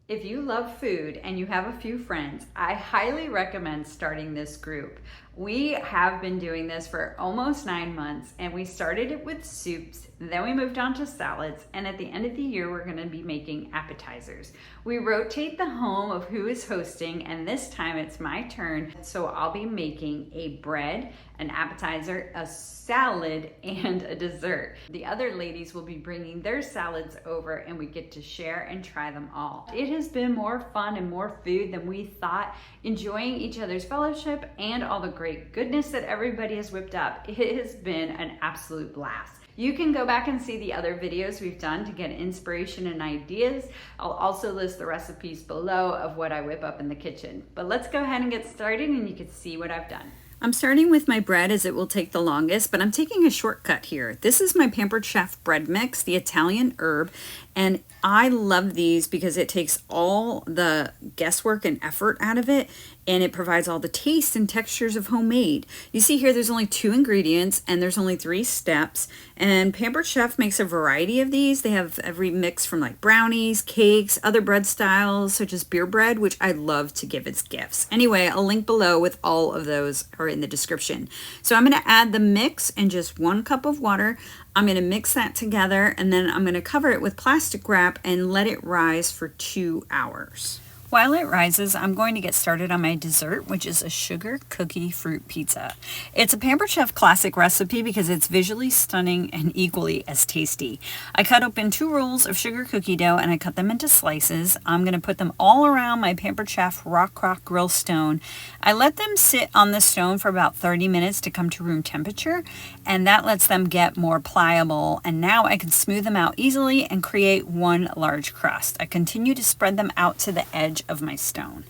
If you love food and you have a few friends, I highly recommend starting this group. We have been doing this for almost 9 months, and we started it with soups, then we moved on to salads, and at the end of the year, we're gonna be making appetizers. We rotate the home of who is hosting, and this time it's my turn, so I'll be making a bread, an appetizer, a salad, and a dessert. The other ladies will be bringing their salads over, and we get to share and try them all. It has been more fun and more food than we thought, enjoying each other's fellowship and all the great goodness that everybody has whipped up. It has been an absolute blast. You can go back and see the other videos we've done to get inspiration and ideas. I'll also list the recipes below of what I whip up in the kitchen. But let's go ahead and get started, and you can see what I've done. I'm starting with my bread as it will take the longest, but I'm taking a shortcut here. This is my Pampered Chef bread mix, the Italian herb, and I love these because it takes all the guesswork and effort out of it, and it provides all the taste and textures of homemade. You see here there's only 2 ingredients and there's only 3 steps, and Pampered Chef makes a variety of these. They have every mix from like brownies, cakes, other bread styles such as beer bread, which I love to give as gifts. Anyway, I'll link below with all of those are in the description. So I'm going to add the mix in just 1 cup of water. I'm going to mix that together, and then I'm going to cover it with plastic wrap and let it rise for 2 hours. While it rises, I'm going to get started on my dessert, which is a sugar cookie fruit pizza. It's a Pampered Chef classic recipe because it's visually stunning and equally as tasty. I cut open 2 rolls of sugar cookie dough and I cut them into slices. I'm going to put them all around my Pampered Chef rock grill stone. I let them sit on the stone for about 30 minutes to come to room temperature, and that lets them get more pliable, and now I can smooth them out easily and create one large crust. I continue to spread them out to the edge of my stone.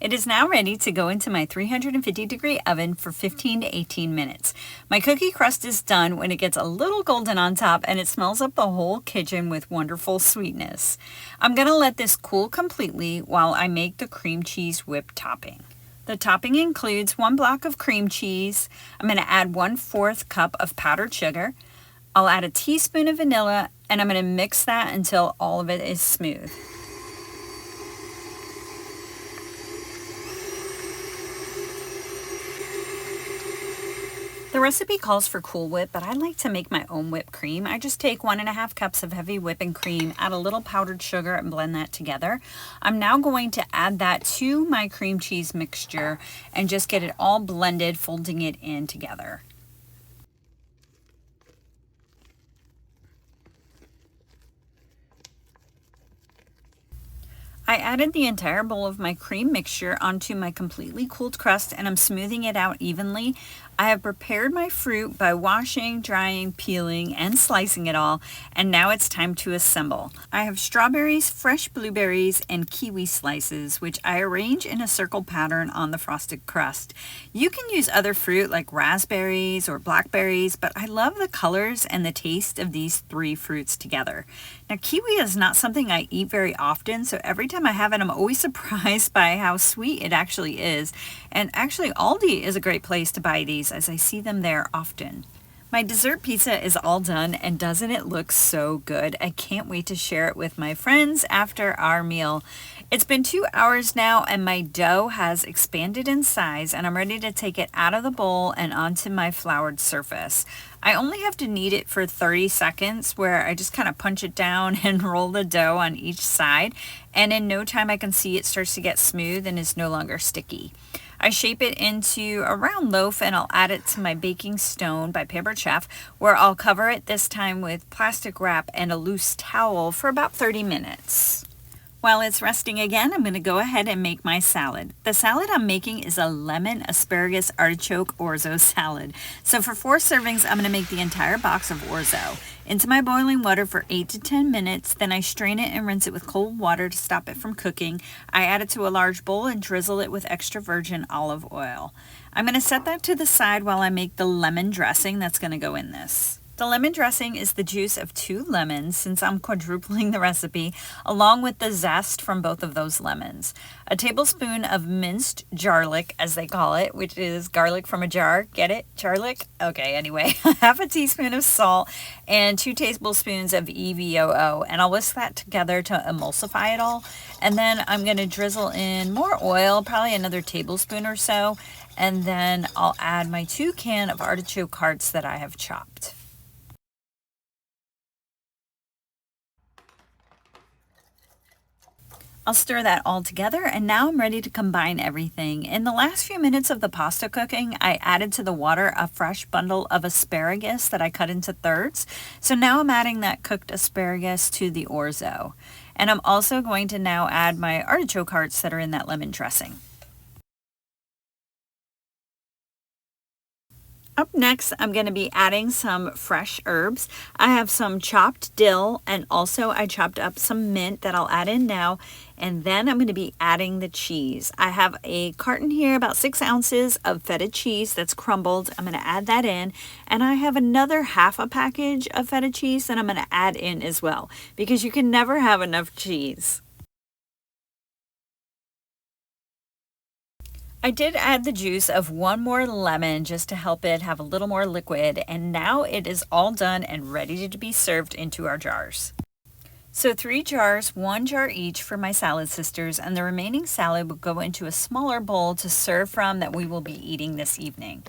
It is now ready to go into my 350-degree oven for 15 to 18 minutes. My cookie crust is done when it gets a little golden on top, and it smells up the whole kitchen with wonderful sweetness. I'm going to let this cool completely while I make the cream cheese whipped topping. The topping includes 1 block of cream cheese. I'm going to add 1/4 cup of powdered sugar. I'll add a teaspoon of vanilla, and I'm going to mix that until all of it is smooth. The recipe calls for Cool Whip, but I like to make my own whipped cream. I just take 1.5 cups of heavy whipping cream, add a little powdered sugar, and blend that together. I'm now going to add that to my cream cheese mixture and just get it all blended, folding it in together. I added the entire bowl of my cream mixture onto my completely cooled crust, and I'm smoothing it out evenly. I have prepared my fruit by washing, drying, peeling, and slicing it all, and now it's time to assemble. I have strawberries, fresh blueberries, and kiwi slices, which I arrange in a circle pattern on the frosted crust. You can use other fruit like raspberries or blackberries, but I love the colors and the taste of these 3 fruits together. Now, kiwi is not something I eat very often, so every time I have it, I'm always surprised by how sweet it actually is. And actually, Aldi is a great place to buy these, as I see them there often. My dessert pizza is all done, and doesn't it look so good? I can't wait to share it with my friends after our meal. It's been 2 hours now, and my dough has expanded in size, and I'm ready to take it out of the bowl and onto my floured surface. I only have to knead it for 30 seconds, where I just kind of punch it down and roll the dough on each side, and in no time I can see it starts to get smooth and is no longer sticky. I shape it into a round loaf, and I'll add it to my baking stone by Pampered Chef, where I'll cover it this time with plastic wrap and a loose towel for about 30 minutes. While it's resting again, I'm going to go ahead and make my salad. The salad I'm making is a lemon, asparagus, artichoke, Orzo salad. So for 4 servings, I'm going to make the entire box of Orzo. Into my boiling water for 8 to 10 minutes, then I strain it and rinse it with cold water to stop it from cooking. I add it to a large bowl and drizzle it with extra virgin olive oil. I'm going to set that to the side while I make the lemon dressing that's going to go in this. The lemon dressing is the juice of 2 lemons, since I'm quadrupling the recipe, along with the zest from both of those lemons. A tablespoon of minced garlic, as they call it, which is garlic from a jar. Get it? Garlic? Okay, anyway. Half a teaspoon of salt and 2 tablespoons of EVOO. And I'll whisk that together to emulsify it all. And then I'm going to drizzle in more oil, probably another tablespoon or so. And then I'll add my 2 cans of artichoke hearts that I have chopped. I'll stir that all together, and now I'm ready to combine everything. In the last few minutes of the pasta cooking, I added to the water a fresh bundle of asparagus that I cut into thirds. So now I'm adding that cooked asparagus to the orzo. And I'm also going to now add my artichoke hearts that are in that lemon dressing. Up next, I'm going to be adding some fresh herbs. I have some chopped dill, and also I chopped up some mint that I'll add in now. And then I'm going to be adding the cheese. I have a carton here, about 6 ounces of Feta cheese that's crumbled. I'm going to add that in. And I have another half a package of Feta cheese that I'm going to add in as well, because you can never have enough cheese. I did add the juice of 1 more lemon just to help it have a little more liquid, and now it is all done and ready to be served into our jars. So 3 jars, 1 jar each for my salad sisters, and the remaining salad will go into a smaller bowl to serve from that we will be eating this evening.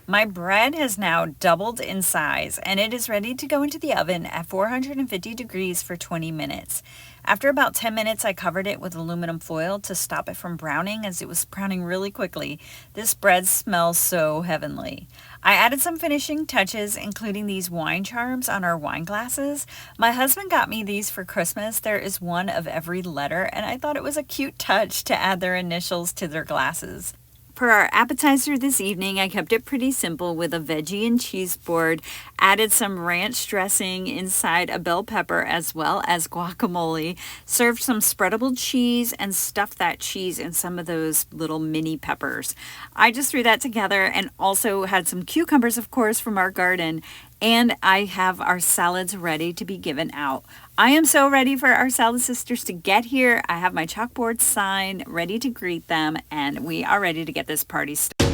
My bread has now doubled in size, and it is ready to go into the oven at 450 degrees for 20 minutes. After about 10 minutes, I covered it with aluminum foil to stop it from browning, as it was browning really quickly. This bread smells so heavenly. I added some finishing touches, including these wine charms on our wine glasses. My husband got me these for Christmas. There is one of every letter, and I thought it was a cute touch to add their initials to their glasses. For our appetizer this evening, I kept it pretty simple with a veggie and cheese board, added some ranch dressing inside a bell pepper as well as guacamole, served some spreadable cheese, and stuffed that cheese in some of those little mini peppers. I just threw that together and also had some cucumbers, of course, from our garden. And I have our salads ready to be given out. I am so ready for our salad sisters to get here. I have my chalkboard sign ready to greet them, and we are ready to get this party started.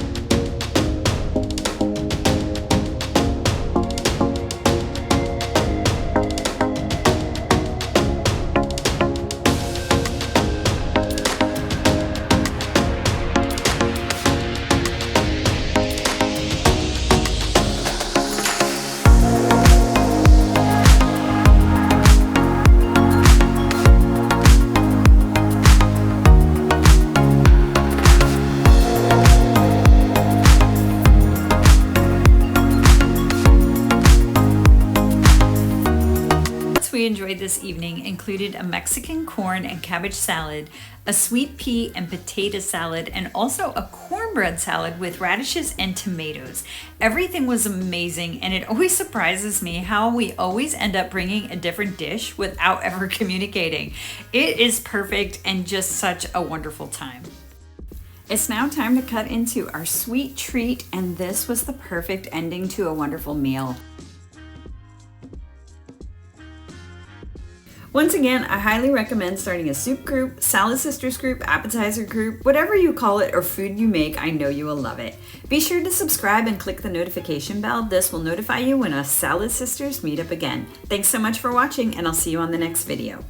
We enjoyed this evening included a Mexican corn and cabbage salad, a sweet pea and potato salad, and also a cornbread salad with radishes and tomatoes. Everything was amazing, and it always surprises me how we always end up bringing a different dish without ever communicating. It is perfect and just such a wonderful time. It's now time to cut into our sweet treat, and this was the perfect ending to a wonderful meal. Once again, I highly recommend starting a soup group, salad sisters group, appetizer group, whatever you call it or food you make, I know you will love it. Be sure to subscribe and click the notification bell. This will notify you when us salad sisters meet up again. Thanks so much for watching, and I'll see you on the next video.